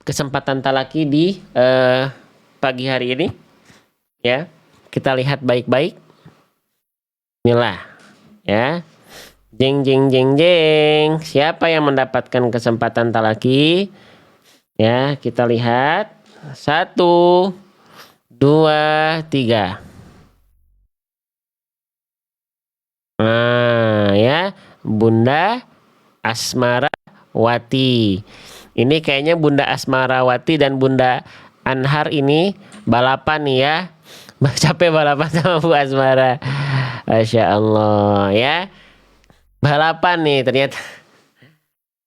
kesempatan talaki di pagi hari ini. Ya, kita lihat baik-baik. Inilah, ya. Jeng jeng jeng jeng. Siapa yang mendapatkan kesempatan talaki? Ya, kita lihat. 1, 2, 3. Nah, ya, Bunda Asmarawati. Ini kayaknya Bunda Asmarawati dan Bunda Anhar ini balapan nih ya. Capek balapan sama Bu Asmara. Masya Allah ya. Balapan nih ternyata.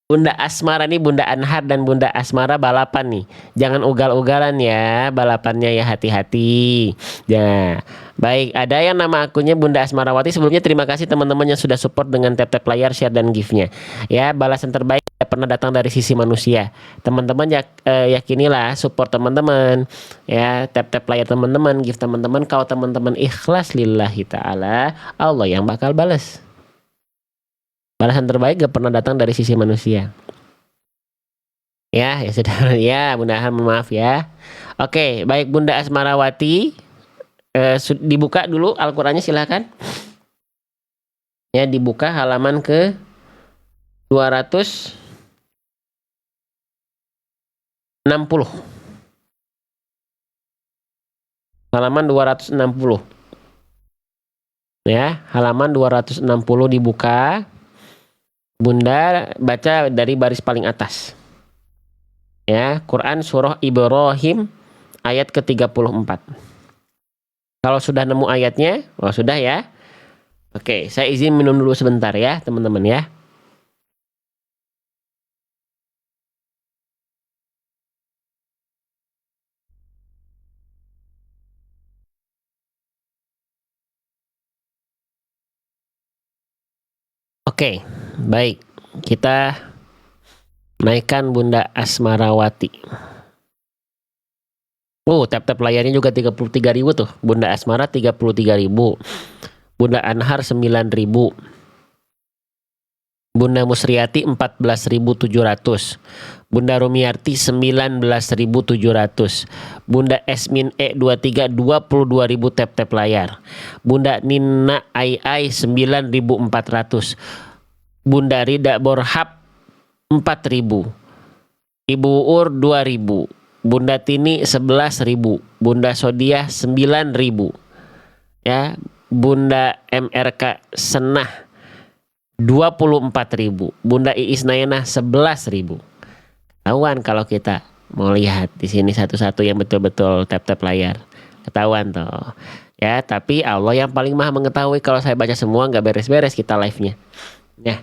Bunda Asmara nih, Bunda Anhar dan Bunda Asmara balapan nih. Jangan ugal-ugalan ya balapannya ya, hati-hati. Ya, baik. Ada yang nama akunnya Bunda Asmarawati. Sebelumnya terima kasih teman-teman yang sudah support dengan tap-tap layar, share dan gift-nya. Ya, balasan terbaik tidak pernah datang dari sisi manusia. Teman-teman yakinilah support teman-teman. Ya, tap-tap layar teman-teman, gift teman-teman. Kalau teman-teman ikhlas lillahi ta'ala, Allah yang bakal balas. Balasan terbaik gak pernah datang dari sisi manusia. Ya sudah. Ya, Bunda Anhar, maaf ya. Oke, baik Bunda Asmarawati. Dibuka dulu Al-Qur'annya silakan. Ya, dibuka halaman ke 260. Halaman 260. Ya, halaman 260 dibuka. Bunda baca dari baris paling atas. Ya, Quran surah Ibrahim ayat ke-34. Kalau sudah nemu ayatnya, sudah ya. Oke, saya izin minum dulu sebentar ya, teman-teman ya. Oke, baik. Kita naikkan Bunda Asmarawati. Tap-tap layarnya juga 33.000 tuh. Bunda Asmara 33.000. Bunda Anhar 9.000. Bunda Musriati 14.700. Bunda Rumiarti 19.700. Bunda Esmin E23 22.000 tap-tap layar. Bunda Nina Ai 9.400. Bunda Rida Borhab 4.000. Ibu Ur 2.000. Bunda Tini 11.000. Bunda Sodiah 9.000. Ya, Bunda MRK Senah 24.000. Bunda Iis Nayana 11.000. Ketahuan kalau kita mau lihat di sini satu-satu yang betul-betul tap-tap layar. Ketahuan toh. Ya, tapi Allah yang paling maha mengetahui. Kalau saya baca semua nggak beres-beres kita live-nya. Ya.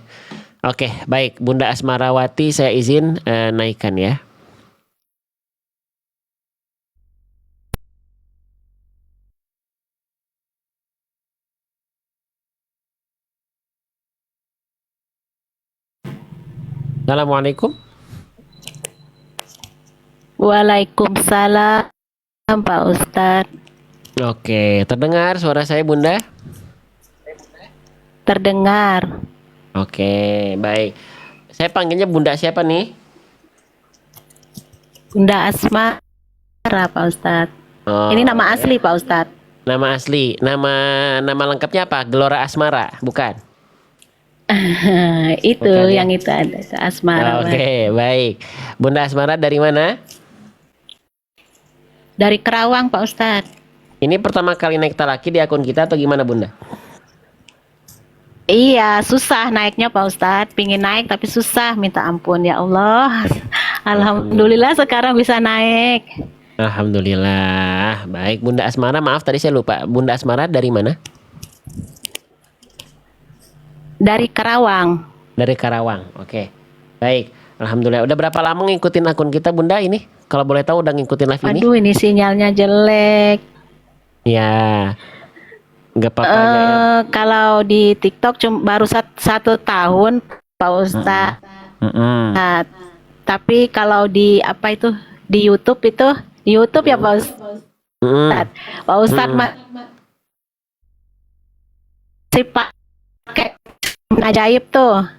Oke, baik. Bunda Asmarawati saya izin naikkan ya. Assalamualaikum. Waalaikumsalam Pak Ustadz. Oke, terdengar suara saya Bunda? Terdengar. Oke, baik. Saya panggilnya Bunda siapa nih? Bunda Asmara Pak Ustadz. Ini nama asli Pak Ustadz. Nama asli, nama lengkapnya apa? Gelora Asmara, bukan? Itu Bukan, ya? yang itu ada Asmara. Oke, baik. Bunda Asmara dari mana? Dari Kerawang Pak Ustadz. Ini pertama kali naik talaki di akun kita atau gimana Bunda? Iya, susah naiknya Pak Ustadz. Pingin naik tapi susah, minta ampun ya Allah. Alhamdulillah sekarang bisa naik. Alhamdulillah. Baik, Bunda Asmara, maaf tadi saya lupa. Bunda Asmara dari mana? Dari Karawang. Dari Karawang. Oke. Baik. Alhamdulillah. Udah berapa lama ngikutin akun kita Bunda ini? Kalau boleh tahu udah ngikutin live ini? Aduh, ini sinyalnya jelek. Ya. Nggak apa-apa ya. Kalau di TikTok baru 1 tahun Pak Ustadz. Nah, tapi kalau di apa itu di YouTube itu di YouTube ya Pak Ustadz. Pak Ustadz masih pakai ajaib tuh.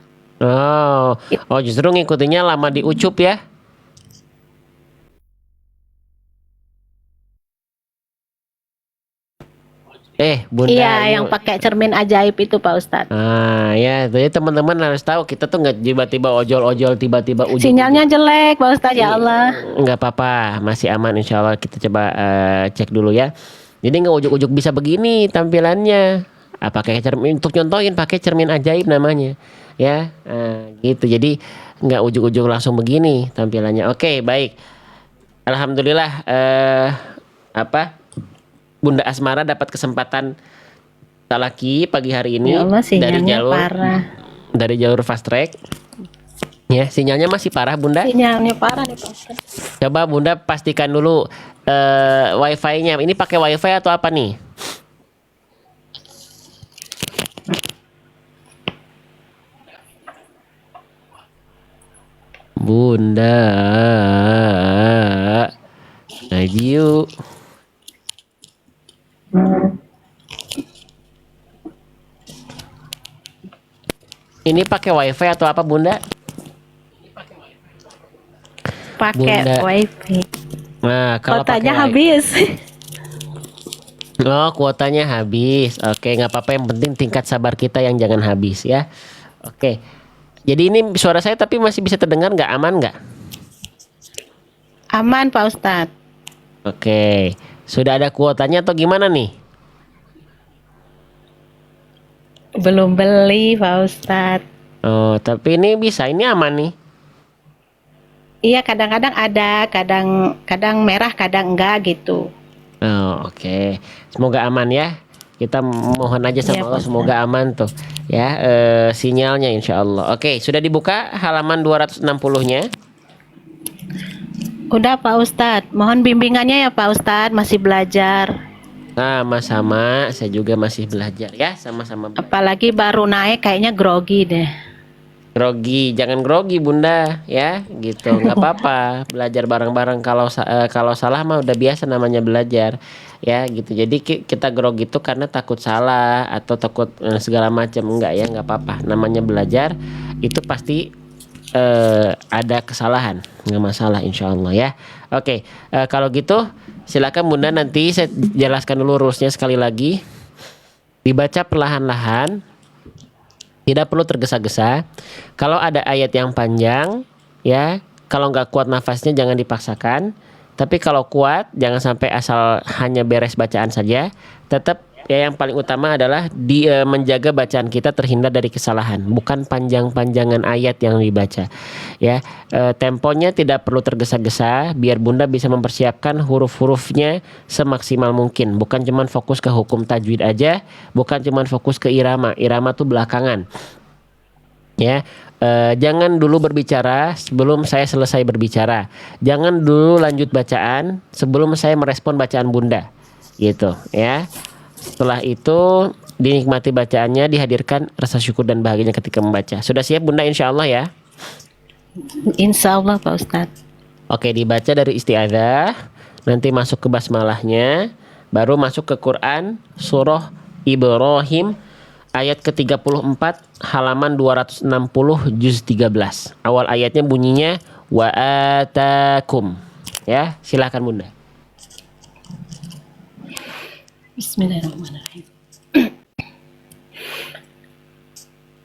Oh, justru ngikutinnya lama di Ucup ya? Bunda Iya, ini. yang pakai cermin ajaib itu Pak Ustadz. Ah ya, jadi teman-teman harus tahu kita tuh nggak tiba-tiba ojol-ojol, tiba-tiba ujuk-ujuk. Sinyalnya jelek Pak Ustadz, ya Ini Allah. nggak apa-apa, masih aman insya Allah. Kita coba cek dulu ya. Jadi nggak ujuk-ujuk bisa begini tampilannya. Pakai cermin untuk nyontohin pakai cermin ajaib namanya, ya. Gitu. Jadi nggak ujuk-ujuk langsung begini tampilannya. Oke, baik. Alhamdulillah. Apa? Bunda Asmara dapat kesempatan talaki pagi hari ini Ya Allah, dari sinyalnya jalur parah. fast track. Ya, sinyalnya masih parah Bunda. Sinyalnya parah nih Pak Ustadz. Coba Bunda pastikan dulu wifi-nya. Ini pakai wifi atau apa nih? Bunda ngaji yuk. Ini pakai wifi atau apa Bunda? Pakai Bunda. wifi. Nah, kalau Kotanya pakai habis. Oh, kuotanya habis. Oke, nggak apa-apa. Yang penting tingkat sabar kita yang jangan habis ya. Oke. Jadi ini suara saya tapi masih bisa terdengar nggak? Aman nggak? Aman Pak Ustadz. Oke. Sudah ada kuotanya atau gimana nih? Belum beli Pak Ustadz. Oh, tapi ini bisa. Ini aman nih. Iya, kadang-kadang ada, kadang merah, kadang enggak gitu. Oh, oke. Semoga aman ya. Kita mohon aja sama Iya, Allah Pak semoga aman tuh ya sinyalnya insya Allah. Oke, sudah dibuka halaman 260-nya. Udah Pak Ustadz, mohon bimbingannya ya Pak Ustadz, masih belajar. Sama-sama, saya juga masih belajar ya, sama-sama belajar. Apalagi baru naik kayaknya grogi deh. Grogi, jangan grogi Bunda ya, gitu. Nggak apa-apa, belajar bareng-bareng. Kalau salah mah udah biasa namanya belajar ya, gitu. Jadi kita grogi itu karena takut salah atau takut segala macam, enggak ya, nggak apa-apa. Namanya belajar itu pasti ada kesalahan, nggak masalah insya Allah ya. Oke, kalau gitu silakan Bunda, nanti saya jelaskan dulu rulesnya sekali lagi. Dibaca perlahan-lahan, tidak perlu tergesa-gesa. Kalau ada ayat yang panjang, ya, kalau nggak kuat nafasnya jangan dipaksakan. Tapi kalau kuat, jangan sampai asal hanya beres bacaan saja. Tetap ya yang paling utama adalah menjaga bacaan kita terhindar dari kesalahan, bukan panjang-panjangan ayat yang dibaca. Ya, temponya tidak perlu tergesa-gesa, biar Bunda bisa mempersiapkan huruf-hurufnya semaksimal mungkin. Bukan cuman fokus ke hukum tajwid aja, bukan cuman fokus ke irama. Irama tuh belakangan. Ya, jangan dulu berbicara sebelum saya selesai berbicara. Jangan dulu lanjut bacaan sebelum saya merespon bacaan Bunda, gitu ya. Setelah itu dinikmati bacaannya, dihadirkan rasa syukur dan bahagianya ketika membaca. Sudah siap Bunda insya Allah ya? Insya Allah Pak Ustadz. Oke, dibaca dari isti'adzah, nanti masuk ke basmalahnya, baru masuk ke Quran surah Ibrahim ayat ke-34 halaman 260 juz 13. Awal ayatnya bunyinya wa atakum. Ya, silakan Bunda. Bismillahirrahmanirrahim.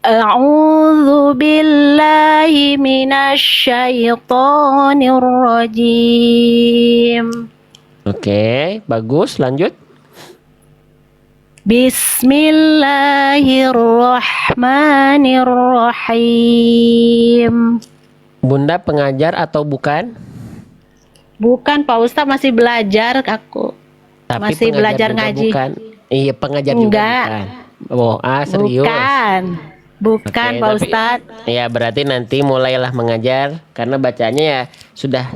A'udzu billahi minasyaitonir rajim. Oke, bagus, lanjut. Bismillahirrahmanirrahim. Bunda pengajar atau bukan? Bukan Pak Ustadz, masih belajar aku. Tapi Masih pengajar belajar juga ngaji. bukan. Iya, pengajar Enggak. juga bukan. Oh, serius. Bukan Oke, Pak tapi- Ustadz. Ya, berarti nanti mulailah mengajar karena bacanya ya sudah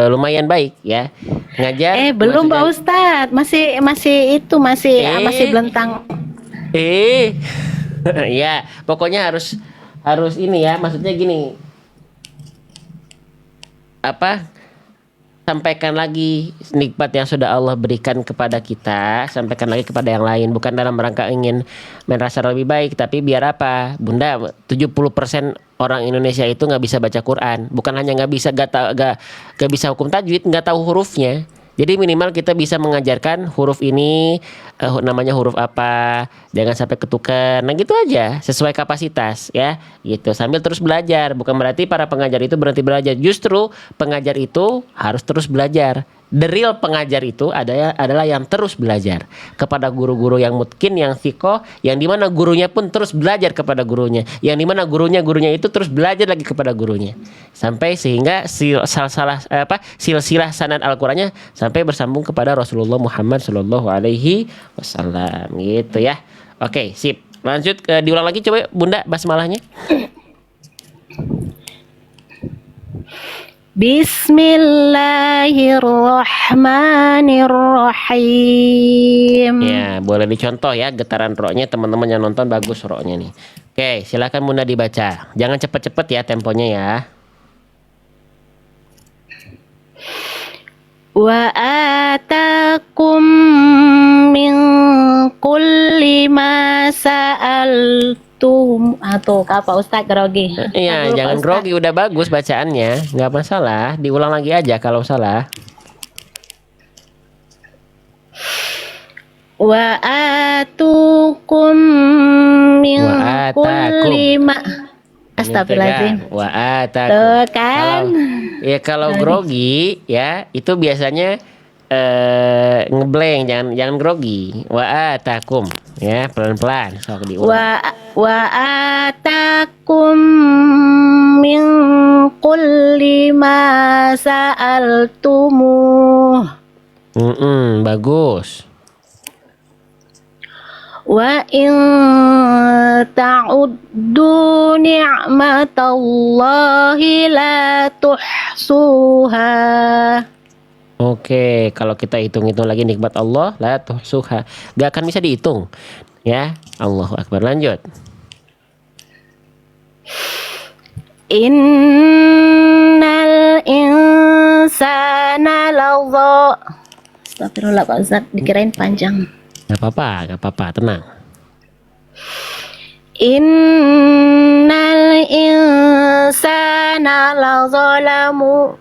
lumayan baik ya. Ngajar Belum Pak sudah- Ustadz, masih belentang. Ya, pokoknya harus ini ya, maksudnya gini. Sampaikan lagi nikmat yang sudah Allah berikan kepada kita, sampaikan lagi kepada yang lain, bukan dalam rangka ingin merasa lebih baik, tapi biar apa? Bunda, 70% orang Indonesia itu nggak bisa baca Quran, bukan hanya nggak bisa hukum tajwid, nggak tahu hurufnya. Jadi minimal kita bisa mengajarkan huruf ini namanya huruf apa, jangan sampai ketukar. Nah gitu aja, sesuai kapasitas ya. Gitu sambil terus belajar. Bukan berarti para pengajar itu berhenti belajar. Justru pengajar itu harus terus belajar. The real pengajar itu adalah yang terus belajar kepada guru-guru yang mungkin yang siko, yang dimana gurunya pun terus belajar kepada gurunya, yang dimana gurunya itu terus belajar lagi kepada gurunya, sampai sehingga silsilah sanad Al-Qur'annya sampai bersambung kepada Rasulullah Muhammad Shallallahu Alaihi Wasallam gitu ya. Oke, sip. Lanjut diulang lagi coba Bunda basmalahnya. Bismillahirrahmanirrahim. Ya, boleh dicontoh ya getaran ro-nya teman-teman yang nonton bagus ro-nya nih. Oke, silakan Bunda dibaca. Jangan cepet-cepet ya temponya ya. Wa atakum min kulli ma sa'altum. Atau apa Ustaz grogi? Iya, Aku lupa, jangan Ustaz. grogi, udah bagus bacaannya, nggak masalah. Diulang lagi aja kalau salah. Wa atukum min Wa atakum. kulli ma. Astagfirullahaladzim. Wa atakum. Tuh kan. Kalau grogi ya itu biasanya ngeblank, jangan grogi. Wa atakum ya, pelan-pelan sok diulang. Wa atakum min kulli ma sa'altumuh. Bagus. Wa in ta'uddu ni'matallahi la tuhsuha. Oke, kalau kita hitung-hitung lagi nikmat Allah, la tuhsuha, gak akan bisa dihitung. Ya, Allahu Akbar. Lanjut. Innal insana ladha. Astagfirullah Pak Ustaz, dikirain panjang. Gak apa-apa, tenang. Innal insana lazalamu.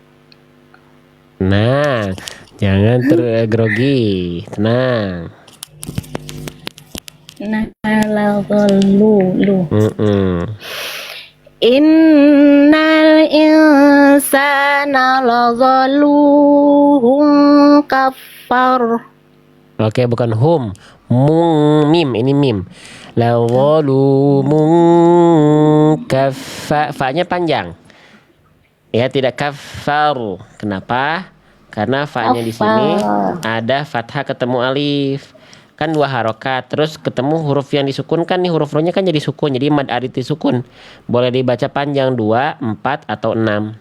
Nah, jangan tergrogi, tenang. Nah, lazalulu. Innal insana lazaluhum kafar. Oke, bukan hum, mim, ini mim. Lawalumun kaffa, fa-nya panjang. Ya, tidak kafaru. Kenapa? Karena fa-nya di sini ada fathah ketemu alif. Kan 2 harokat, terus ketemu huruf yang disukunkan nih, huruf ro-nya kan jadi sukun, jadi mad arid sukun. Boleh dibaca panjang 2, 4 atau 6.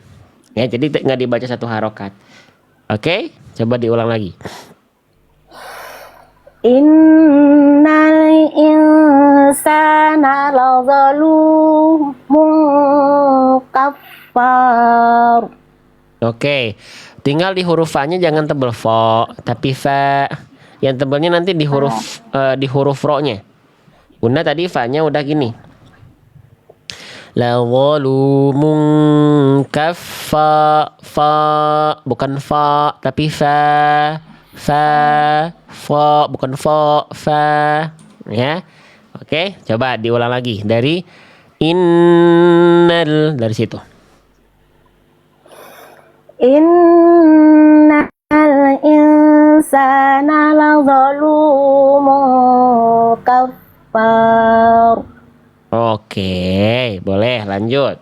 Ya, jadi nggak dibaca 1 harokat. Oke, coba diulang lagi. Innal insana lazalumun kafar. Oke, tinggal di huruf fa-nya jangan tebel fo, tapi fa. Yang tebelnya nanti di huruf ro-nya. Bunda tadi fa-nya udah gini. La zalumun kaffa, fa, bukan fa, tapi fa. Fa, bukan fa, fa. Ya. Oke, coba diulang lagi dari innal, dari situ. Innal insana lazalumun kafar. Oke, boleh lanjut.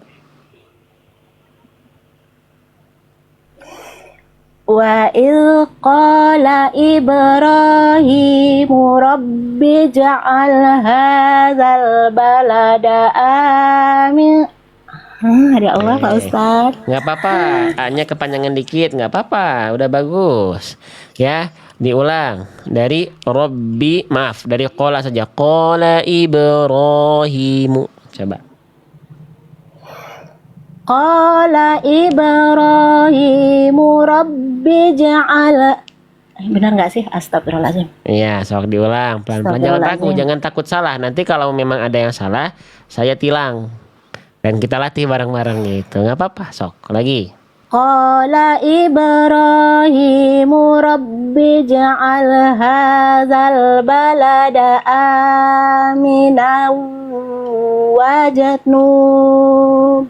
Wa il qala Ibrahimu rabbi ja'al hadzal balada amin. Ada Allah Pak Ustaz. Nggak apa-apa, A-nya kepanjangan dikit, nggak apa-apa, udah bagus. Ya, diulang dari Robbi, maaf, dari Qola saja. Qola Ibrahimu. Coba. Qala Ibrahimu rabbi ja'al. Benar nggak sih? Astagfirullahaladzim. Iya, sok diulang pelan-pelan, jangan takut, jangan takut salah. Nanti kalau memang ada yang salah, saya tilang. Dan kita latih bareng-bareng gitu. Nggak apa-apa, sok lagi. Qala Ibrahimu Rabbi ja'al hadzal balada aminan wajnub.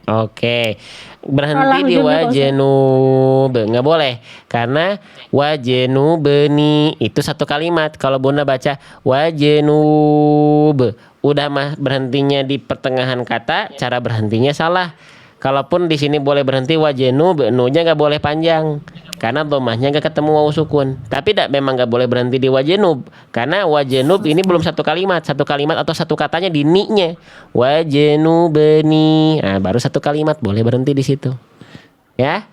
Oke, berhenti Salah di juga, Pak Ustaz. wajenub, nggak boleh karena wajenubeni itu satu kalimat. Kalau Bunda baca wajenub, udah mah berhentinya di pertengahan kata, cara berhentinya salah. Kalaupun di sini boleh berhenti wajenub, nu-nya nggak boleh panjang karena domahnya nggak ketemu wawu sukun. Tapi memang nggak boleh berhenti di wajenub karena wajenub ini belum satu kalimat atau satu katanya di ni-nya. Wajenubeni, nah baru satu kalimat boleh berhenti di situ. Ya,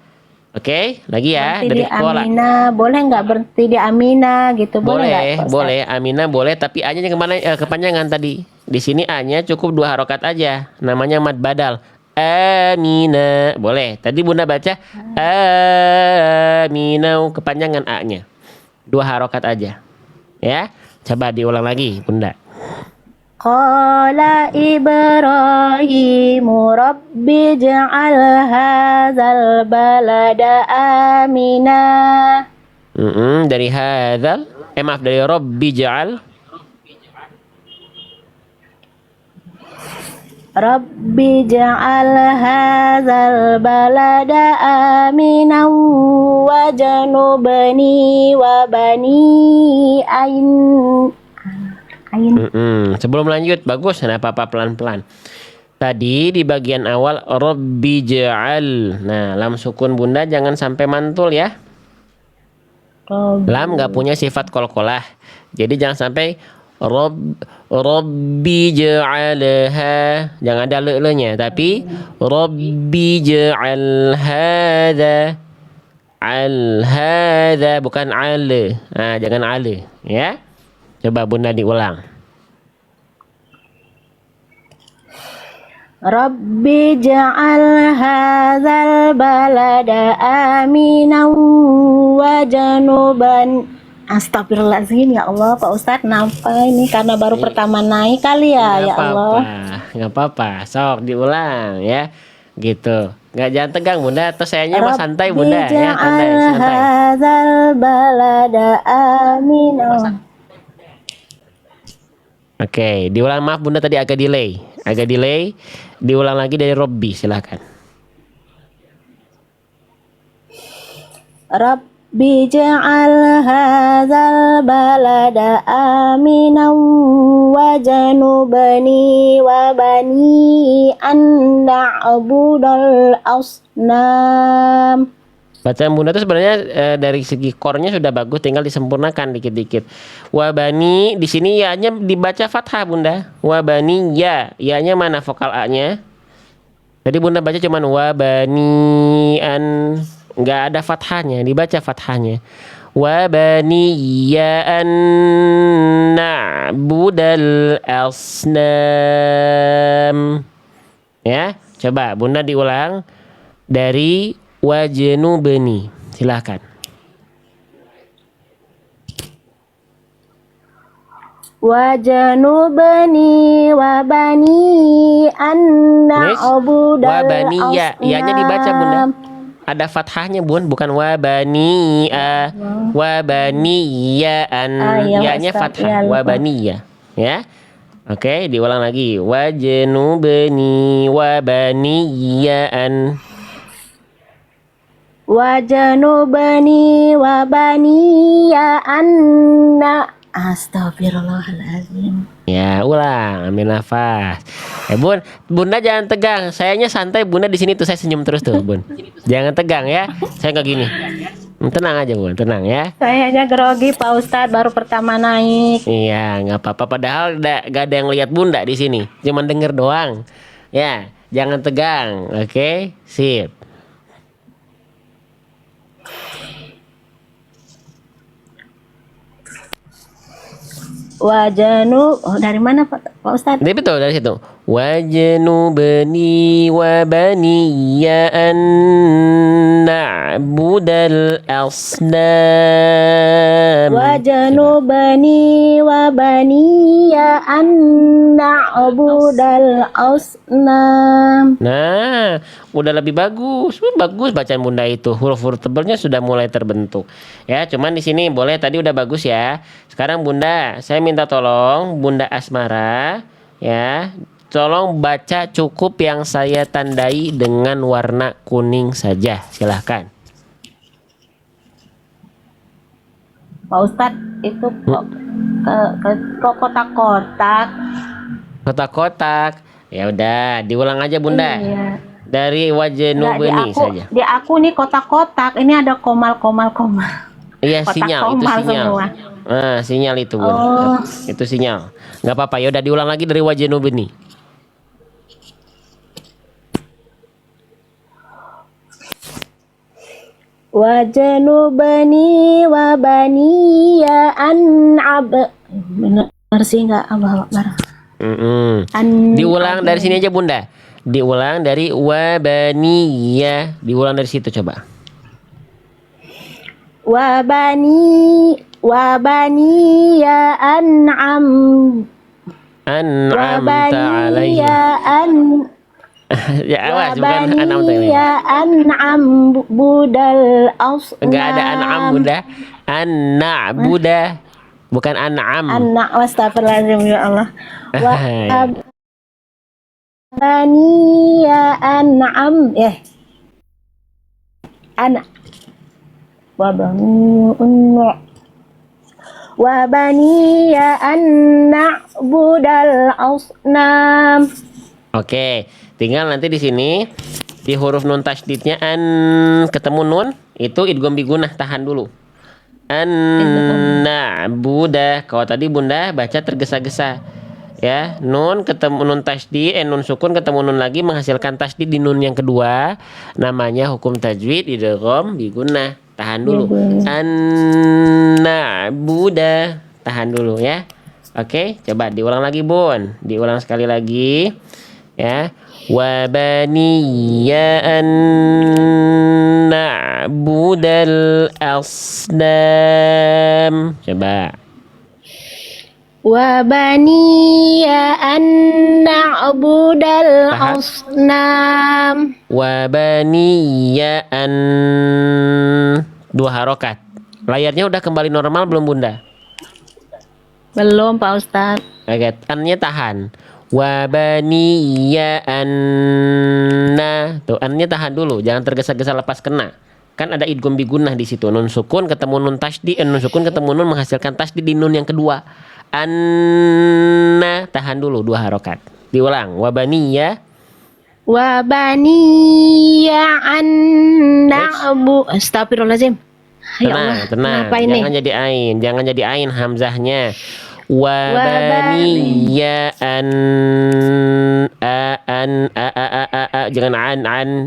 oke, lagi ya Berhenti dari di sekolah. Amina, boleh nggak berhenti di Amina gitu? Boleh nggak, Pak Ustaz? Boleh. Aminah boleh, tapi A-nya kemana? Kepanjangan tadi. Di sini A-nya cukup 2 harokat aja. Namanya mad badal. Amina, boleh. Tadi Bunda baca Aminau, kepanjangan A-nya. 2 harokat aja. Ya, coba diulang lagi, Bunda. Qala Ibrahimu Rabbi ja'al hadzal balada amina. Dari hadzal, maaf, dari Rabbi ja'al. Rabbi ja'al hadzal balada aminan wajnubni wa bani ain. Sebelum lanjut, bagus. Nah, apa-apa pelan-pelan. Tadi di bagian awal Rabbi ja'al. Nah, lam sukun Bunda jangan sampai mantul ya. Lam nggak punya sifat qalqalah. Jadi jangan sampai Rabbi ja'alha, jangan ada le-nya, tapi Rabbi ja'al hadza, al hadza, bukan ale. Nah, jangan ale ya. Coba Bunda diulang. Rabbi ja'al hadzal balada aminan wajnuban. Astagfirullahaladzim, ya Allah, Pak Ustadz, kenapa ini? Karena baru pertama naik kali ya, ya Allah. Nggak apa-apa, sok diulang ya, gitu. Nggak, jangan tegang Bunda, atau sayanya mah santai Bunda ya, santai. Hadzal balada aminan. Oke, diulang, maaf Bunda tadi agak delay. Diulang lagi dari Robbi, silahkan. Rabbi ja'al hadzal balada aminan wajnubni wa bani an na'budal asnam. Bacaan Bunda itu sebenarnya dari segi core-nya sudah bagus, tinggal disempurnakan dikit-dikit. Wabani di sini ya-nya dibaca fathah Bunda. Wabani ya-nya mana vokal A-nya? Tadi Bunda baca cuman wabani an, nggak ada fathahnya, dibaca fathahnya. Wabani ya an na'budal asnam. Ya, coba Bunda diulang dari wajenubeni, silahkan. Wajanubani wabani anna abudal wabani ya-nya dibaca Bunda. Ada fathahnya Bun, bukan wabani wabani ya-an, ya-nya fathah, wabani ya. Oke, diulang lagi. Wajenubeni wabani ya-an. Wajanubani wabani ya anna. Astagfirullahaladzim. Ya, ulang, ambil nafas. Bunda jangan tegang. Sayanya santai Bunda di sini tuh, saya senyum terus tuh, Bun. Jangan tegang ya. Saya nggak gini. Tenang aja Bun, tenang ya. Sayanya grogi Pak Ustadz, baru pertama naik. Iya, nggak apa-apa. Padahal nggak ada yang lihat Bunda di sini. Cuman denger doang. Ya, jangan tegang. Oke, sip. Wajanu, oh dari mana Pak Ustadz? Jadi betul dari situ. wajnubni wa baniya an na'budal asnam. Wajnubni wa baniya an na'budal asnam. Nah, udah lebih bagus. Bagus bacaan Bunda itu. Huruf-huruf tebelnya sudah mulai terbentuk. Ya, cuman di sini boleh tadi udah bagus ya. Sekarang Bunda, saya minta tolong Bunda Asmara ya. Tolong baca cukup yang saya tandai dengan warna kuning saja. Silahkan. Pak Ustadz itu ke kotak-kotak. Kotak-kotak. Ya udah, diulang aja Bunda. Iya. Dari Nggak, wajnubni saja. di aku nih kotak-kotak. Ini ada komal. Iya, Kotak sinyal itu komal sinyal. semua. Nah, sinyal itu Bun. Oh. Itu sinyal. Nggak apa-apa. Ya udah diulang lagi dari wajnubni. Wajnubni wa baniya an benar sih nggak Allah Akbar. Diulang dari sini aja Bunda. Diulang dari wabaniya. Diulang dari situ coba. Wa baniya an'am wa An'amta alaihim. baniya Ya awas bukan an'amta alaihim. an'am budal asnam. Enggak ada an'am Bunda. An-na'buda. Bukan an'am. Anak astagfirullahaladzim ya Allah. Wa baniya an'am anak wa baniya budal asnam. Oke, tinggal nanti di sini di huruf nun tasydidnya an ketemu nun itu idgham bigunah, tahan dulu. An na'budah. Kalau tadi Bunda baca tergesa-gesa. Ya, nun ketemu nun tasydid, nun sukun ketemu nun lagi menghasilkan tasydid di nun yang kedua. Namanya hukum tajwid idgham bigunah. Tahan dulu. An na'budah. Tahan dulu ya. Oke, coba diulang lagi Bun. Diulang sekali lagi. Ya, wa baniya an na'budal asnam. Coba. Wa baniya an na'budal Tahan. asnam. Wa baniya an, dua harokat. Layarnya udah kembali normal belum Bunda? Belum Pak Ustadz. Oke, annya tahan. Wa baniya anna. Tuh, annya tahan dulu, jangan tergesa-gesa lepas kena. Kan ada idgham bigunah di situ. Nun sukun ketemu nun tasydid, nun sukun ketemu nun menghasilkan tasydid di nun yang kedua. Anna, tahan dulu dua harokat. Diulang. Wa baniya. Wa baniya an na'bu. Astagfirullahaladzim. Ya Allah, Tenang. kenapa ini? Jangan jadi ain hamzahnya. Wa Wa baniya an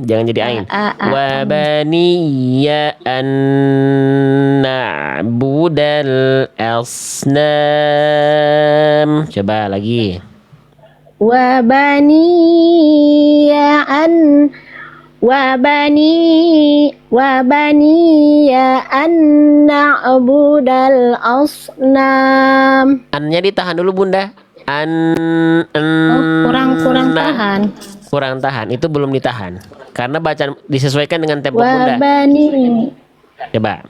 jangan jadi ain. Wa baniya an na'budal asnam. Coba lagi. Wa baniya an na'budal asnam. Annya ditahan dulu Bunda. Kurang tahan. Kurang tahan. Itu belum ditahan. Karena bacaan disesuaikan dengan tempo Wa Bunda. Coba.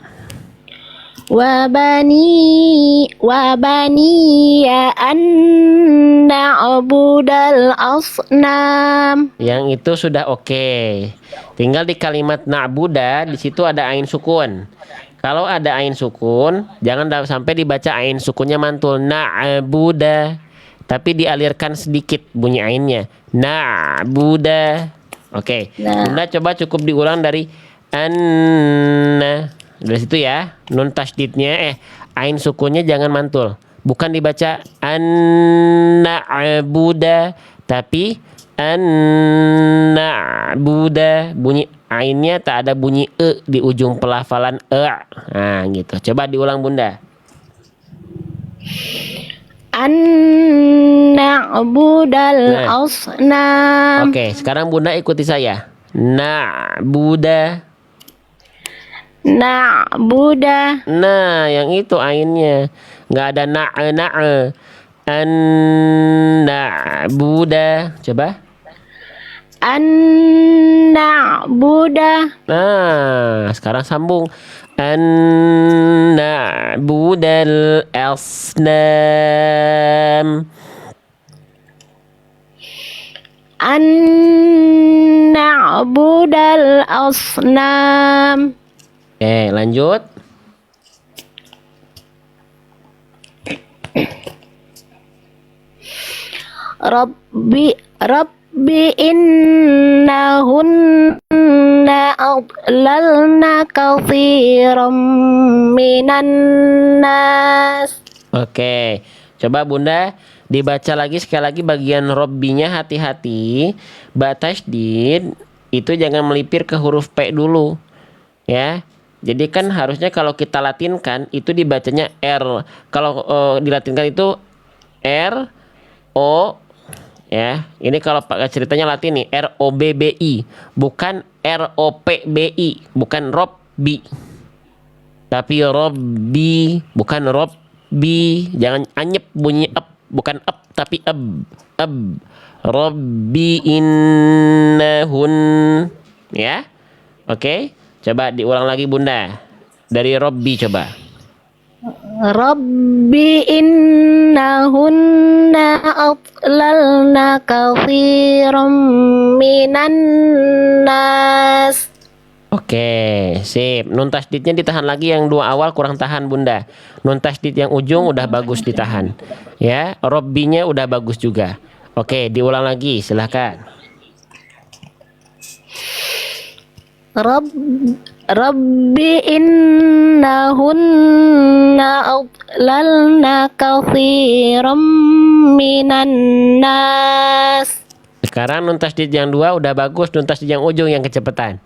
Wa baniya an na'budal asnam. Yang itu sudah oke. Tinggal di kalimat na'buda di situ ada ain sukun. Kalau ada ain sukun, jangan sampai dibaca ain sukunnya mantul na'buda, tapi dialirkan sedikit bunyi ainnya. Na'buda. Oke. Bunda coba cukup diulang dari anna. Dari situ ya, nun tasydidnya ain sukunnya jangan mantul. Bukan dibaca an-na'buda, tapi an-na'buda. Bunyi ainnya tak ada bunyi e di ujung pelafalan e. Nah, gitu. Coba diulang Bunda. an na'budal Nah. asnam. Oke, sekarang Bunda ikuti saya. Na'buda. Na'buda. Nah, yang itu ainnya. Nggak ada na'a. An na'buda. Coba. An na'buda. Nah, sekarang sambung. An na'budal asnam. An na'budal asnam. Oke, lanjut. Rabbi innahunna adlalna katsiran minan nas. Oke, coba Bunda dibaca lagi sekali lagi bagian robbinya, hati-hati. Ba tasydid itu jangan melipir ke huruf P dulu, ya. Jadi kan harusnya kalau kita latinkan itu dibacanya R. Kalau dilatinkan itu R O, ya. Ini kalau pakai ceritanya Latin nih, ROBBI, bukan ROPBI, bukan Robbi. Tapi Robbi, bukan Robbi. Jangan anyep bunyi ep, bukan ep tapi eb. Eb. Robbi innahun, ya. Oke, coba diulang lagi Bunda. Dari Robbi coba. Rabbi innahunna adlalna katsiran minan nas. Oke, sip. Nun tasdidnya ditahan lagi, yang dua awal kurang tahan Bunda. Nun tasdid yang ujung udah bagus ditahan. Ya, Robbinya udah bagus juga. Oke, diulang lagi, silahkan. Rabbi innahunna adlalna katsiran minan nas. Sekarang nun tasdid yang dua udah bagus, nun tasdid yang ujung yang kecepatan.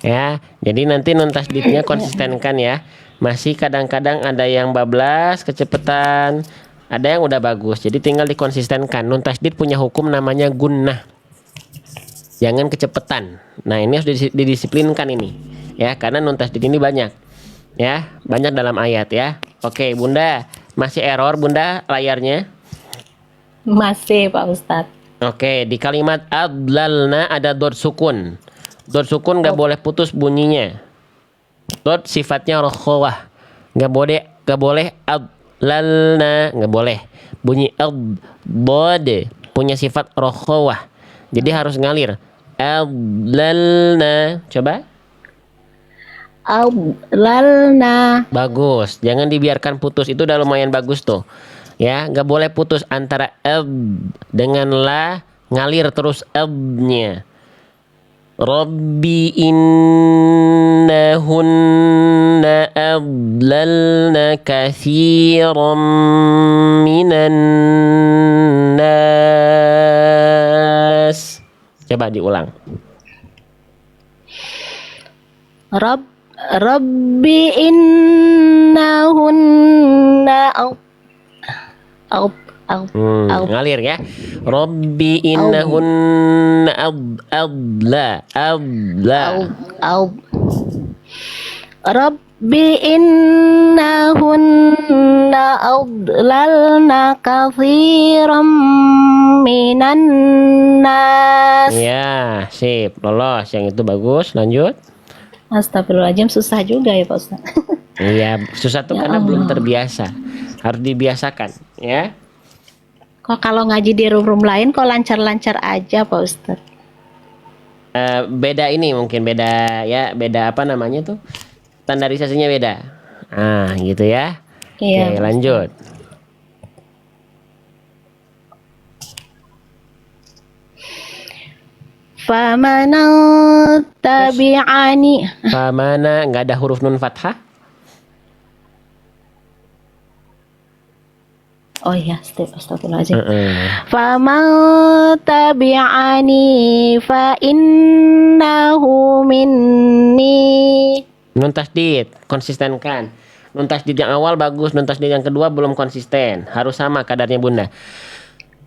Ya, jadi nanti nun tasdidnya konsistenkan ya. Masih kadang-kadang ada yang bablas, kecepatan, ada yang udah bagus. Jadi tinggal dikonsistenkan. Nun tasdid punya hukum namanya gunnah. Jangan kecepatan. Nah, ini harus didisiplinkan ini. Ya, karena nun tasdid ini banyak. Ya, banyak dalam ayat ya. Oke, Bunda, masih error Bunda layarnya? Masih Pak Ustadz. Oke, di kalimat adlalna ada dot sukun. Dot sukun nggak boleh putus bunyinya. Dot sifatnya rokhawah. Nggak boleh adlalna, nggak boleh. Bunyi ad punya sifat rokhawah. Jadi harus ngalir. Adlalna. Coba. Adlalna. Bagus. Jangan dibiarkan putus. Itu udah lumayan bagus tuh. Ya, nggak boleh putus antara dengan la, ngalir terus nya. Rabbi innahunna adlalna katsiran minan nas. Coba diulang. Rabbi innahunna ngalir ya. Rabbi innahunna adla. Rabbi innahunna adlalna katsiran minan nas. Ya, sip. Lolos. Yang itu bagus. Lanjut. Astagfirullahaladzim, susah juga ya Pak Ustaz. Iya, susah tuh Ya karena belum Allah. terbiasa. Harus dibiasakan, ya. Kok kalau ngaji di room lain kok lancar-lancar aja Pak Ustaz? Beda ini mungkin beda ya, beda apa namanya tuh? Standarisasinya beda. Ah, gitu ya. Iya, Oke, Pak lanjut. Famana tabi'ani. Famana nggak ada huruf nun fathah? Oh iya, astagfirullahaladzim. Heeh. Faman tabi'ani fa innahu minni. Nun tasdid, konsistenkan. Nun tasdid yang awal bagus, nun tasdid yang kedua belum konsisten. Harus sama kadarnya Bunda.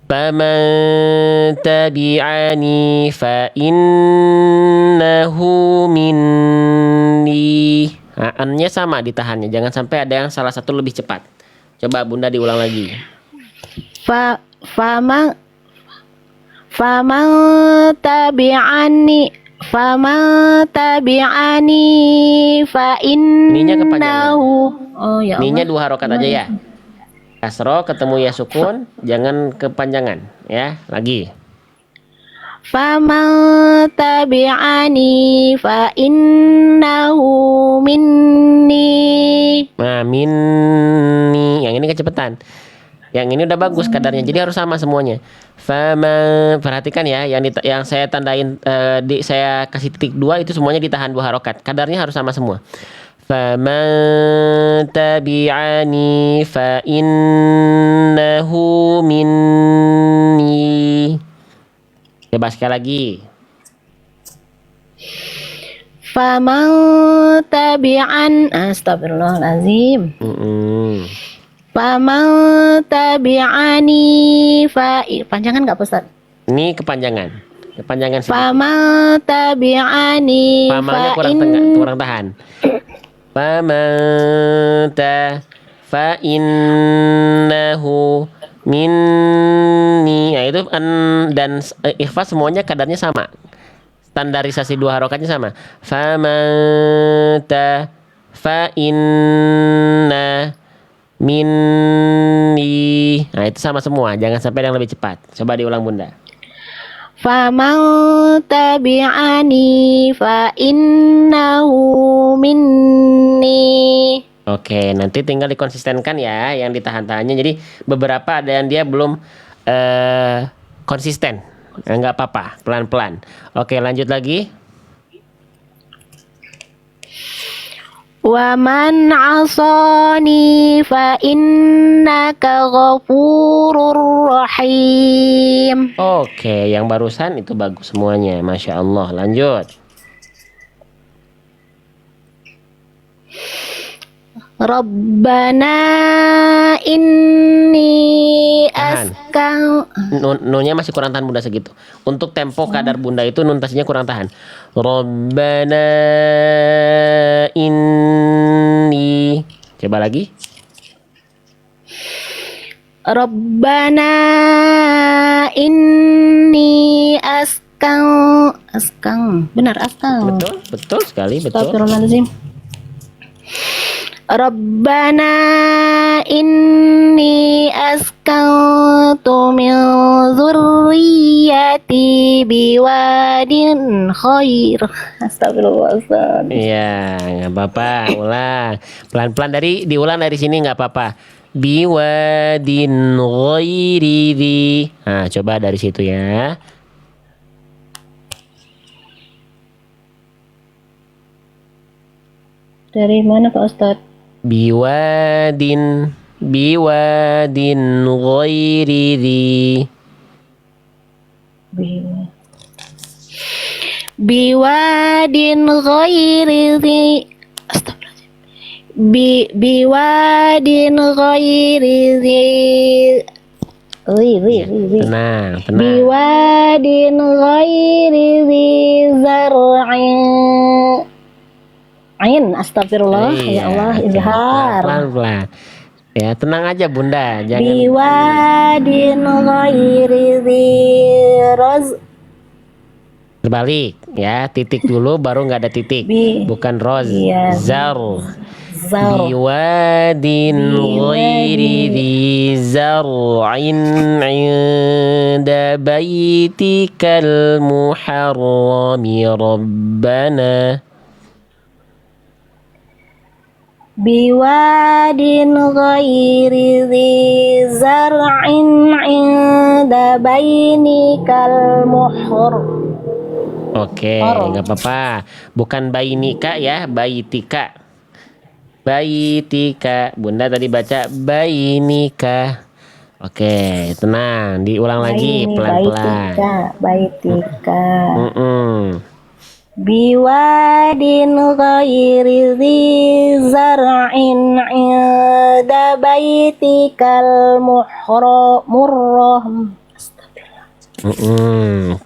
Faman tabi'ani fa innahu minni. Nah, an-nya sama ditahannya. Jangan sampai ada yang salah satu lebih cepat. Coba Bunda diulang lagi. Fa faman faman tabi'ani fa Ni-nya kepanjangan. innahu. Oh ya Ni-nya Allah. 2 harokat aja ya. Kasro ketemu ya sukun, jangan kepanjangan ya. Lagi. Faman tabi'ani fa innahu minni. Nah, minni. Yang ini kecepatan. Yang ini udah bagus kadarnya. Jadi harus sama semuanya. Fama, perhatikan ya, yang saya tandain saya kasih titik 2 itu semuanya ditahan 2 harokat. Kadarnya harus sama semua. Faman tabi'ani fa innahu minni. Coba sekali lagi. Faman tabi'an astagfirullahalazim. Faman tabi'ani panjangan nggak Ustaz? Ini kepanjangan. Kepanjangan sedikit. Faman tabi'ani Pamalnya kurang tahan. Fa innahu minni. Nah, itu an dan ikhfa semuanya kadarnya sama. Standarisasi 2 harokatnya sama. Fa inna minni. Nah, itu sama semua. Jangan sampai yang lebih cepat. Coba diulang Bunda. Faman tabi'ani fa innahu minni. Oke, nanti tinggal dikonsistenkan ya yang ditahan-tahannya. Jadi beberapa ada yang dia belum konsisten. Nggak apa-apa, pelan-pelan. Oke, lanjut lagi. Wa man 'asani fa innaka ghafurur rahim. Oke, yang barusan itu bagus semuanya. Masya Allah. Lanjut. Rabbana inni Tahan. askan. Nunnya masih kurang tahan Bunda segitu. Untuk tempo kadar Bunda itu nun tasnya kurang tahan. Rabbana inni. Coba lagi. Rabbana inni askan. Benar askan. Betul sekali, betul. Astagfirullahaladzim. Rabbana inni askantu min dzurriyyati biwadin khair. Astagfirullahaladzim. Iya, nggak apa-apa. Ulang. Pelan-pelan diulang dari sini nggak apa-apa. Biwadin ghairi dzi. Nah, coba dari situ ya. Dari mana Pak Ustadz? Biwadin ghairi dzi. Biwadin ghairi dzi. Astagfirullahaladzim. Biwadin ghairi dzi. Tenang. Biwadin ghairi dzi zar'in. Ain, astagfirullah, ya Allah, izhar. Pelan-pelan. Ya, tenang aja Bunda, jangan. Biwadin ghairi dzi Terbalik ya, titik dulu baru nggak ada titik. Bukan roz. Iya. Zar. Biwadin ghairi dzi zar'in 'inda baitikal muharrami rabbana. Biwadin ghairi dzi zar'in 'inda bainikal muharram. Oke, nggak apa-apa. Bukan bainika ya, baitika. Baitika. Bunda tadi baca bainika. Oke, tenang. Diulang lagi pelan-pelan. Baitika. biwadin ghairi dzi zar'in 'inda baitikal muharram.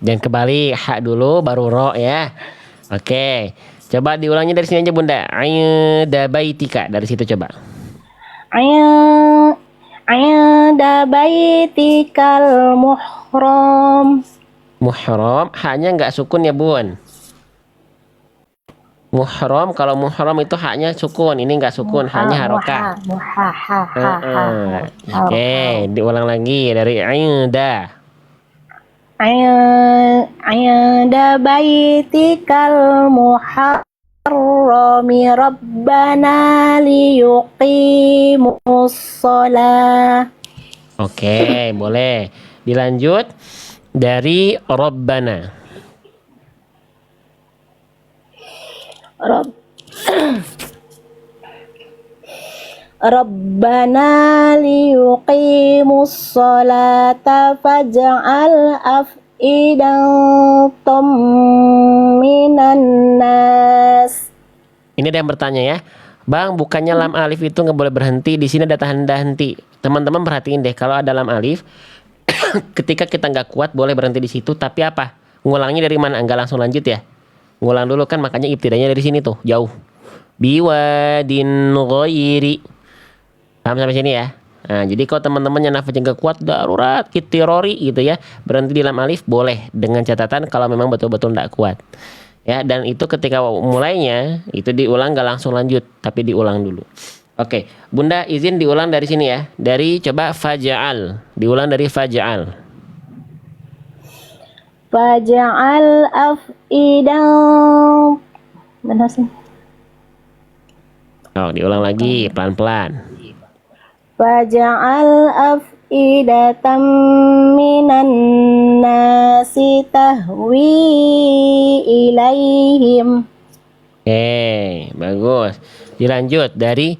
Dan kembali hak dulu baru ro ya. Oke. Coba diulangnya dari sini aja Bunda. Inda baitika, dari situ coba. 'Inda baitikal muharram. Muhram, haknya nggak sukun ya Bun. Muhram, kalau muhram itu haknya sukun, ini nggak sukun, haknya harokah. Oke, diulang lagi dari inda. Inda baitikal muharrami rabbana liyuqimus shalah. Oke, boleh. Dilanjut dari Rabbana. Rabbana liyuqimus sholata faj'al af'idatan minan nas. Ini ada yang bertanya ya, Bang, bukannya lam alif itu nggak boleh berhenti, di sini ada tanda henti. Teman-teman perhatiin deh, kalau ada lam alif, ketika kita nggak kuat boleh berhenti di situ, tapi apa? Ngulangnya dari mana? Nggak langsung lanjut ya? Ngulang dulu kan, makanya ibtidanya dari sini tuh, jauh. Biwadin ghairi. Paham sampai sini ya? Nah, jadi kalau teman-teman yang nafasnya nggak kuat, darurat, kitirori gitu ya, berhenti di lam alif boleh, dengan catatan kalau memang betul-betul nggak kuat. Ya, dan itu ketika mulainya itu diulang nggak langsung lanjut, tapi diulang dulu. Oke, Bunda izin diulang dari sini ya. Dari coba faja'al, diulang dari faja'al. Faj'al af'idan. Mana sih? Oh, diulang lagi pelan-pelan. Faj'al af'idatan minan nasi tahwi ilaihim. Oke, bagus. Dilanjut dari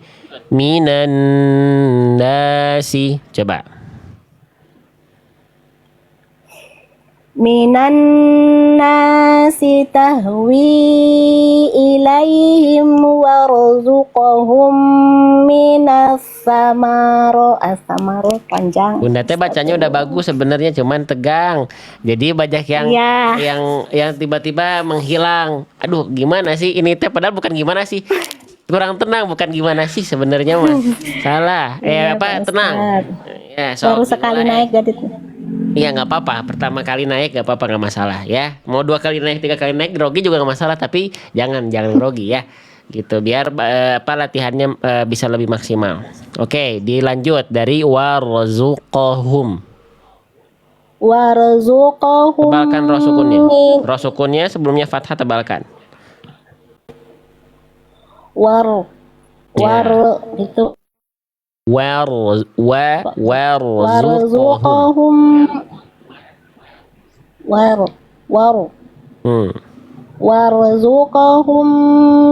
minan nasi. Coba. Minan nasi tahwi ilaihim warzuqhum minas samaro. As-samaro panjang. Bunda teh bacanya udah bagus sebenarnya, cuman tegang. Jadi banyak yang Iya. yang tiba-tiba menghilang. Aduh, gimana sih ini teh, padahal bukan gimana sih. Kurang tenang, bukan gimana sih sebenarnya mah. Salah. Iya, Apa? Pak Tenang. Ustadz. Ya, Baru sekali naik jadi. Iya, nggak apa-apa. Pertama kali naik nggak apa-apa, nggak masalah ya. Mau 2 kali naik, 3 kali naik, grogi juga nggak masalah. Tapi jangan grogi ya. Gitu, biar latihannya bisa lebih maksimal. Oke, dilanjut dari warzuqahum. Warzuqhum Tebalkan rosukunnya. Rosukunnya sebelumnya fathah, tebalkan. war itu Warzuqahum. warzuqhum Hmm. warzuqhum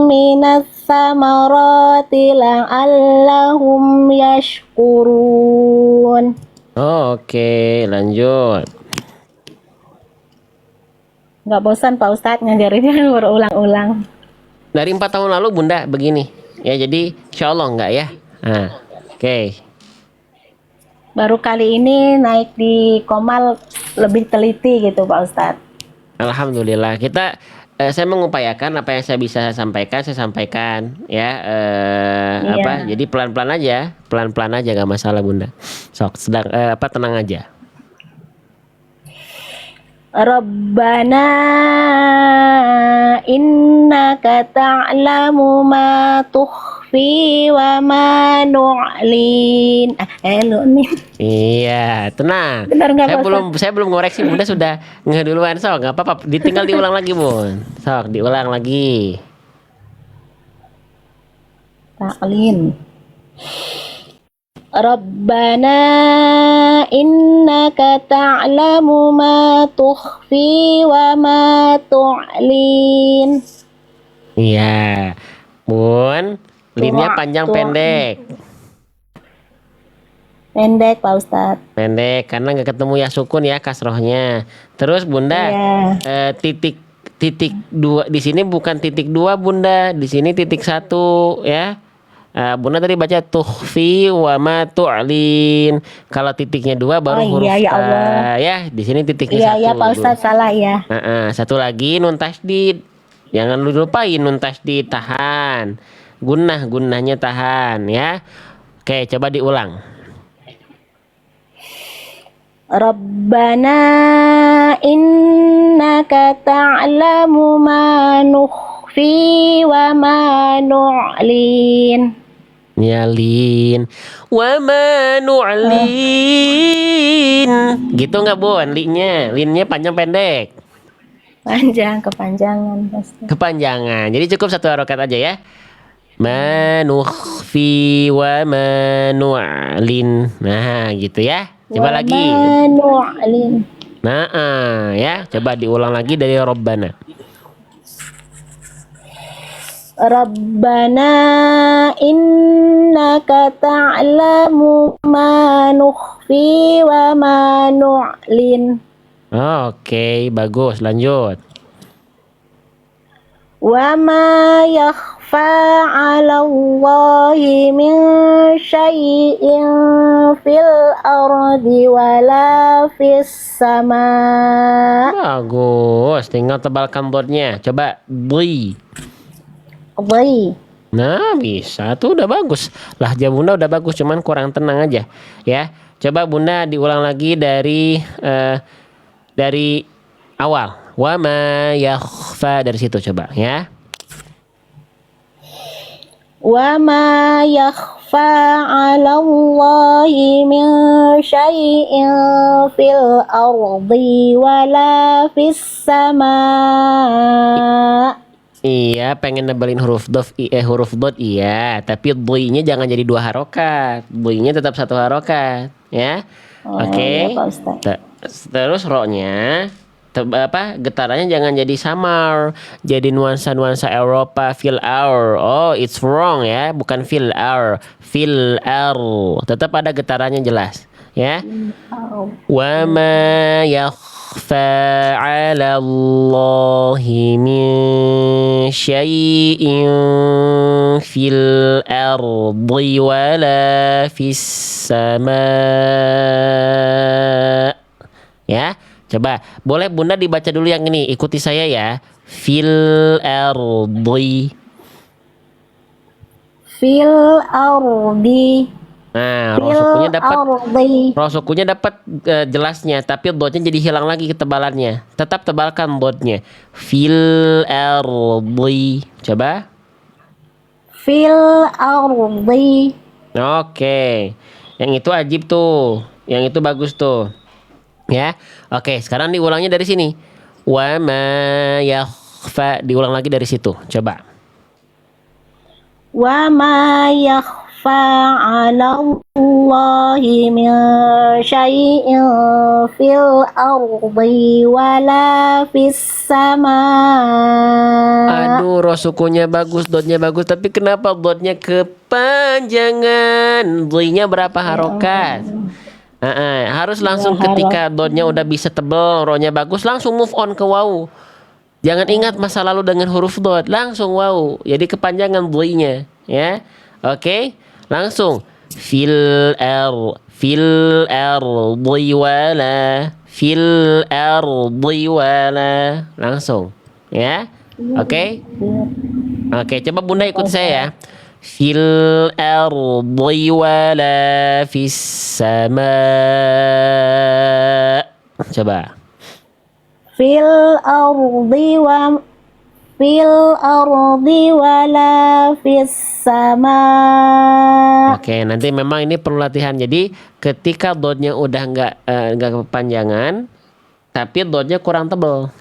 minas samarati la'allahum yashkurun. Oke, lanjut. Nggak bosan Pak Ustadz ngajarinnya berulang-ulang. Dari 4 tahun lalu Bunda begini. Ya, jadi insya Allah enggak ya. Nah, oke. Baru kali ini naik di Komal lebih teliti gitu Pak Ustadz. Alhamdulillah. Saya mengupayakan apa yang saya bisa sampaikan, saya sampaikan ya. Iya. Jadi pelan-pelan aja, nggak masalah Bunda. Sok, tenang aja. Rabbana innaka ta'lamu ma tukhfi wa ma nu'lin. Lu nih. Iya, tenang. Benar nggak, Pak Saya belum ngoreksi, Bunda sudah ngeduluan. Sok, nggak apa-apa. Tinggal diulang lagi, Bun. Sok, diulang lagi. Ta'lin. Rabbana innaka ta'lamu ma tukhfi wa ma tu'lin. Iya, Bun. Linnya panjang pendek. Pendek Pak Ustadz. Pendek karena nggak ketemu ya sukun ya kasrohnya. Terus Bunda Iya. titik titik dua di sini bukan titik dua Bunda, di sini titik satu ya. Bunda tadi baca tukhfi wa ma tu'lin. Kalau titiknya dua Oh baru huruf iya ya ta Allah. ya. Di sini titiknya Iya ya satu. Pak Ustadz, salah ya. Satu lagi nun tasdid. Jangan lu lupain nun tasdid, tahan. Gunnahnya tahan ya. Oke, coba diulang. Rabbana innaka ta'lamu ma nukhfi wa ma nu'lin. Nyalin wa ma nu'lin. Gitu nggak Bun? Linnya panjang pendek? Panjang, kepanjangan pasti. Kepanjangan. Jadi cukup satu harokat aja ya. Ma nukhfi wa ma nu'lin. Nah, gitu ya. Coba Wa lagi. ma nu'lin. Nah, ya. Coba diulang lagi dari Rabbana. Rabbana innaka ta'lamu ma nukhfi wa ma nu'lin. Oke, bagus. Lanjut. Wa ma yakhfa 'ala Allahi min syai'in fil ardi wala fis sama. Bagus. Tinggal tebalkan dotnya. Coba bui. Baik. Nah, bisa tuh, udah bagus. Lahjah Bunda udah bagus, cuman kurang tenang aja ya. Coba Bunda diulang lagi dari awal. Wa ma yakhfa, dari situ coba ya. Wa ma yakhfa 'ala Allahi min syai'in fil ardi wala fis sama. Iya, pengen nebelin huruf huruf dot iya, tapi doi-nya jangan jadi dua harokat. Doi-nya tetap satu harokat ya. Oke. Iya, Pak Ustadz. Terus ro-nya getarannya jangan jadi samar, jadi nuansa-nuansa Eropa, fil our. Oh, it's wrong ya, bukan fil our, fil our. Tetap ada getarannya jelas ya. Wa ma yakhfa 'ala Allahi min syai'in fil ardi wala fis sama. Ya. Coba, boleh Bunda dibaca dulu yang ini. Ikuti saya ya. Fil ardi. Fil ardi. Nah, Fil ardi. rosukunya dapat jelasnya, tapi dotnya jadi hilang lagi ketebalannya. Tetap tebalkan dotnya. Fil ardi. Coba. Fil ardi. Oke. Yang itu ajib tuh. Yang itu bagus tuh. Ya. Oke, sekarang diulangnya dari sini. Wa ma yakhfa, diulang lagi dari situ. Coba. Wa ma yakhfa 'ala Allahi min syai'in fil ardi wala fis sama. Aduh, rosukunya bagus, dotnya bagus, tapi kenapa dotnya kepanjangan? Dotnya berapa harokat? Harus langsung ketika dotnya udah bisa tebel, rohnya bagus, langsung move on ke waw. Jangan ingat masa lalu dengan huruf dot, langsung waw. Jadi kepanjangan dotnya, ya. Oke, langsung fil ardi wala langsung, ya. Oke. Oke, coba Bunda ikuti saya ya. Fil ardi wala fis sama. Coba. Fil ardi wala fis sama. Oke, nanti memang ini perlu latihan. Jadi ketika dotnya udah nggak kepanjangan, tapi dotnya kurang tebal,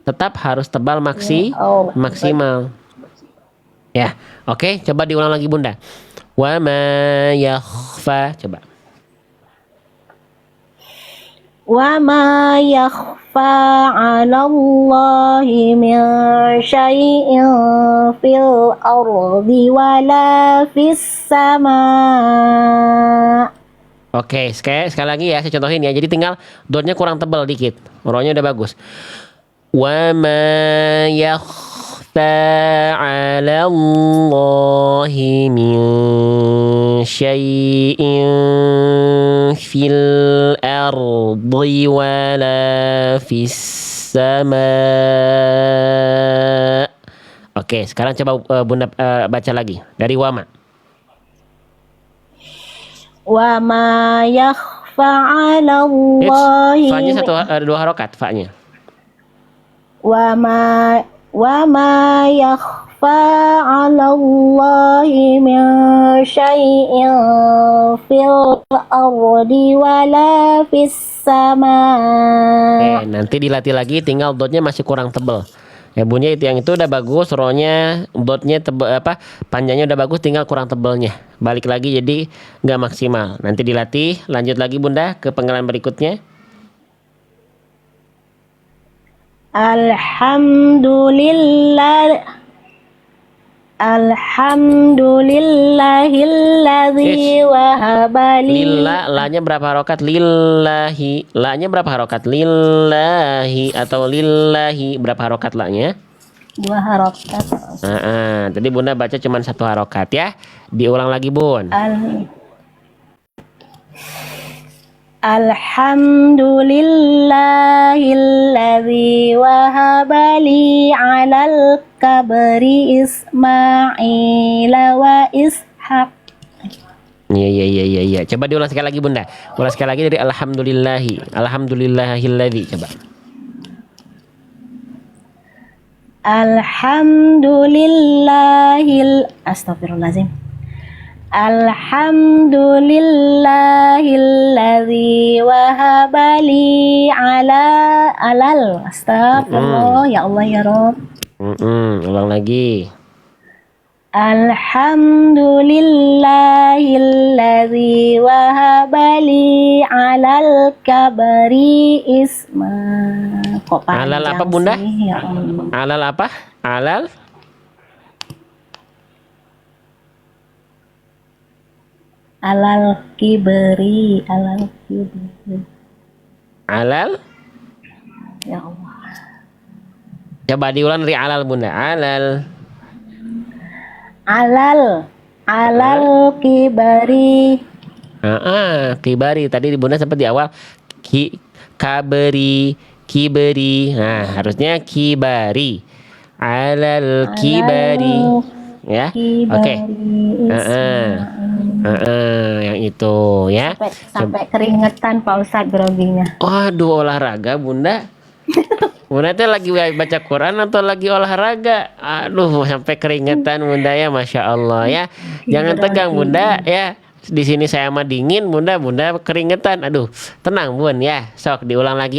tetap harus tebal maksimal. Ya, oke, coba diulang lagi Bunda. Wa ma yakhfa, coba. Wa ma yakhfa 'ala Allahi min syai'in fil ardi wala fis sama. Oke, sekali lagi ya, saya contohin ya. Jadi tinggal dotnya kurang tebal dikit. Rohnya udah bagus. Wa ma yakhfa 'ala Allahi min syai'in fil ardi wala fis sama. Oke, sekarang coba Bunda baca lagi dari Wama. Wa ma yakhfa 'ala Fa-nya Allahi dua harokat fa-nya. wa ma yakhfa 'ala Allahi min syai'in fil ardi wala fis sama. Oke, nanti dilatih lagi, tinggal dotnya masih kurang tebel. Ya bunyi itu yang itu udah bagus, rohnya dotnya tebel panjangnya udah bagus, tinggal kurang tebelnya. Balik lagi jadi nggak maksimal. Nanti dilatih, lanjut lagi Bunda ke penggalan berikutnya. Alhamdulillahilladzi wahabali. La-nya berapa harokat? Lillahi. La-nya berapa harokat? Lillahi atau lillahi berapa harokat la-nya? 2 harokat. Tadi Bunda baca cuma 1 harokat ya. Diulang lagi Bun. Alhamdulillahilladzi wahabali 'alal kabri Ismaila wa Ishaq. Iya. Coba diulang sekali lagi Bunda. Ulang sekali lagi dari alhamdulillahilladzi coba. Astagfirullahaladzim. Alhamdulillahilladzi wahabali astagfirullah ya Allah ya Rob. Ulang lagi. Alhamdulillahilladzi wahabali 'alal kabri Kok panjang Alal apa Bunda? sih, ya Allah. Alal apa? Alal? Alal kibri. Alal? Ya Allah. Coba diulang dari alal Bunda. Alal Kibari. Kibari. Tadi di Bunda sempat di awal kiberi. Nah, harusnya kibari. Alal kibari. Ya. Oke. Yang itu ya. Sampai keringetan Pak Ustadz groginya. Waduh, olahraga Bunda. Bunda teh lagi baca Quran atau lagi olahraga? Aduh, sampai keringetan Bunda ya, Masya Allah ya. Jangan tegang Bunda ya. Di sini saya mah dingin, Bunda keringetan. Aduh, tenang Bun ya. Sok diulang lagi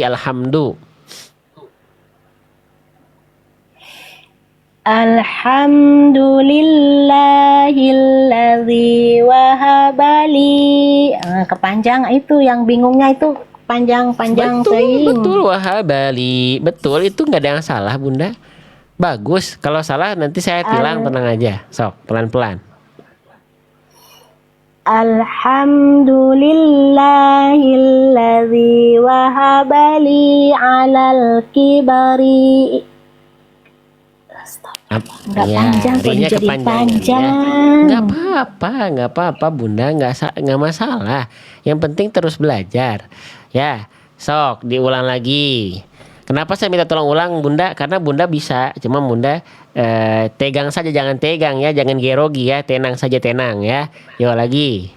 Alhamdulillahilladzi wahabali. Kepanjang itu yang bingungnya itu panjang Betul wahabali. Betul, itu nggak ada yang salah Bunda. Bagus. Kalau salah nanti saya tilang, tenang aja. Sok, pelan-pelan. Alhamdulillahilladzi wahabali 'alal kibari. Nggak panjang kok jadi panjang. Nggak apa-apa Bunda, nggak masalah. Yang penting terus belajar. Ya, sok diulang lagi. Kenapa saya minta tolong ulang Bunda? Karena Bunda bisa, cuma Bunda tegang saja, jangan tegang ya, jangan gerogi ya, tenang saja tenang ya. Yuk lagi.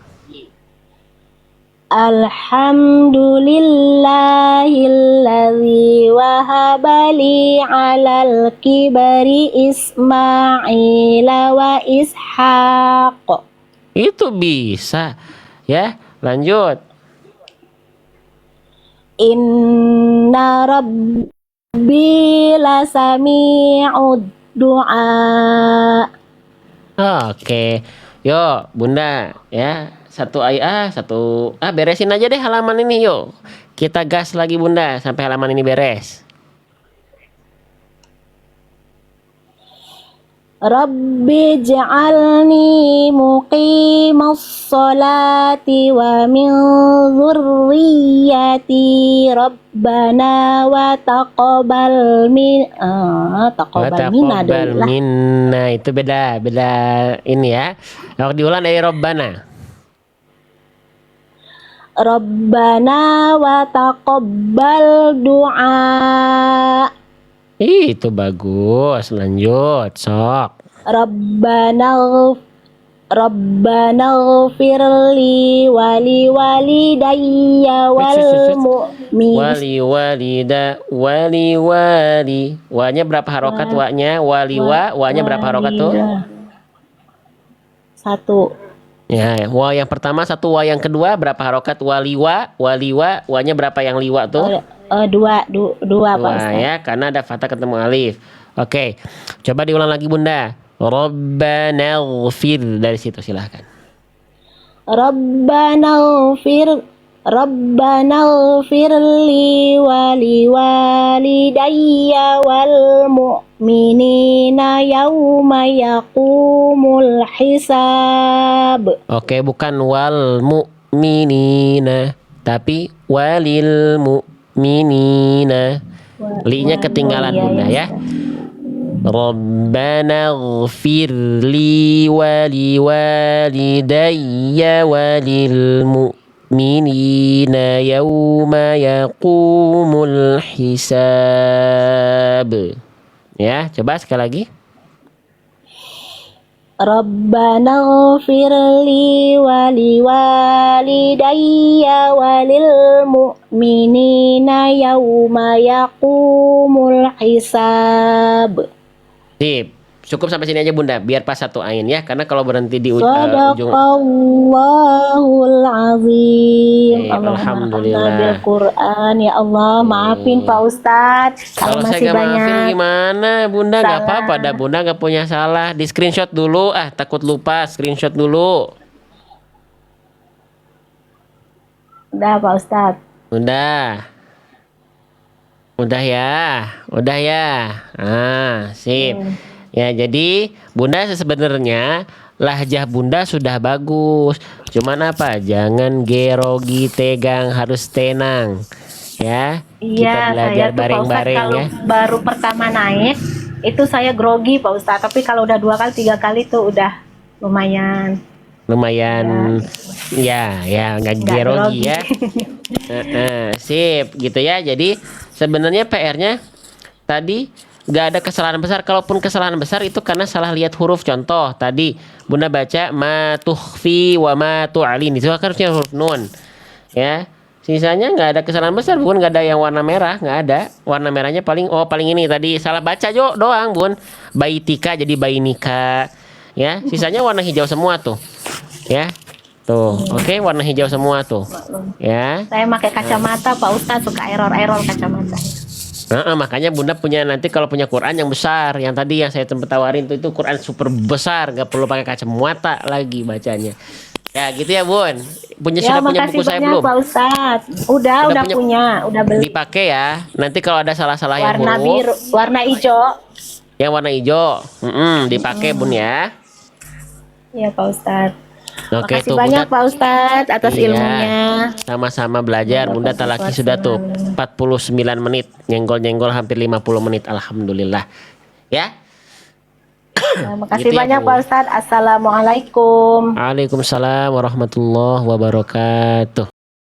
Alhamdulillahilladzi wahabali 'alal kibari Ismaila wa Ishaq. Itu bisa ya, lanjut. Inna rabbi lasami'ud du'a. Oke, yuk Bunda ya. Beresin aja deh halaman ini yuk. Kita gas lagi Bunda sampai halaman ini beres. Rabbi ja'alni muqimas sholati wa min dzurriyyati rabbana wa taqabbal taqabbal minna Wataqabbal dulu lah. minna itu beda ini ya. Kalau diulang dari Robbana. Rabbana wa taqabbal du'a. Itu bagus. Lanjut, sok. Rabbana ghfirli wali walidayya wal mu'min. Wali. Wa-nya berapa harokat wa-nya? Wa-nya berapa harokat tuh? Satu. Ya, wa yang pertama satu, wa yang kedua berapa harokat? Waliwa, wa-nya berapa yang liwa tuh? Dua Pak Dua Ustaz. ya, karena ada fathah ketemu alif. Oke, coba diulang lagi Bunda. Rabbana ighfir, dari situ silahkan. Rabbana ighfirli wali walidayya wal mu'minina yawma yaqumul hisab. Oke, bukan wal mu'minina, tapi walil mu'minina. Li-nya ketinggalan Bunda ya. Rabbana ighfir li wali walidayya walil mu'minina yawma yaqumul hisab. Ya, coba sekali lagi. Rabbana ighfirli wali walidayya walil mu'minina yawma yaqumul hisab. Sip. Cukup sampai sini aja Bunda, biar pas satu ain ya, karena kalau berhenti di ujung. Sadaqallahul azim. Alhamdulillah. Bil Quran ya Allah, maafin Pak Ustadz Kalau saya masih nggak maafin banyak. gimana Bunda? Nggak salah. apa-apa, dah Bunda nggak punya salah. Di screenshot dulu, takut lupa, screenshot dulu. Udah Pak Ustadz. Udah ya. Sip. Ya, jadi Bunda sebenarnya lahjah Bunda sudah bagus. Cuman apa? Jangan gerogi tegang, harus tenang. Ya. Kita Iya, belajar saya tuh Pak Ustadz bareng-bareng kalau ya. baru pertama naik itu saya grogi Pak Ustadz, tapi kalau udah 2 kali 3 kali tuh udah lumayan. Ya nggak Nggak gerogi grogi. ya. Sip gitu ya. Jadi sebenarnya PR-nya tadi nggak ada kesalahan besar. Kalaupun kesalahan besar itu karena salah lihat huruf. Contoh tadi Bunda baca ma tukhfi wa ma tu'lin, itu kan harusnya huruf nun ya. Sisanya nggak ada kesalahan besar Bun, nggak ada yang warna merah, nggak ada. Warna merahnya paling ini tadi salah baca doang Bun. Baitika jadi bainika ya. Sisanya warna hijau semua tuh ya. Tuh, oke, warna hijau semua tuh ya. Saya pakai kacamata Pak Ustadz, suka error kacamata. Makanya Bunda punya, nanti kalau punya Quran yang besar, yang tadi yang saya sempat tawarin itu Quran super besar, nggak perlu pakai kacamata lagi bacanya. Ya gitu ya Bun. Sudah punya buku saya belum? Pak Ustadz. Udah punya, udah beli. Dipakai ya. Nanti kalau ada salah-salah yang Warna biru, warna hijau. Yang warna hijau, dipakai Bun ya. Iya Pak Ustadz. Oke, Makasih tuh banyak Bunda, Pak Ustadz atas Iya. ilmunya. sama-sama belajar. Bunda talaki sudah tuh 49 menit, nyenggol-nyenggol hampir 50 menit. Alhamdulillah. Ya. Makasih Gitu ya, banyak Bu. Pak Ustadz. Assalamualaikum. Waalaikumsalam warahmatullahi wabarakatuh.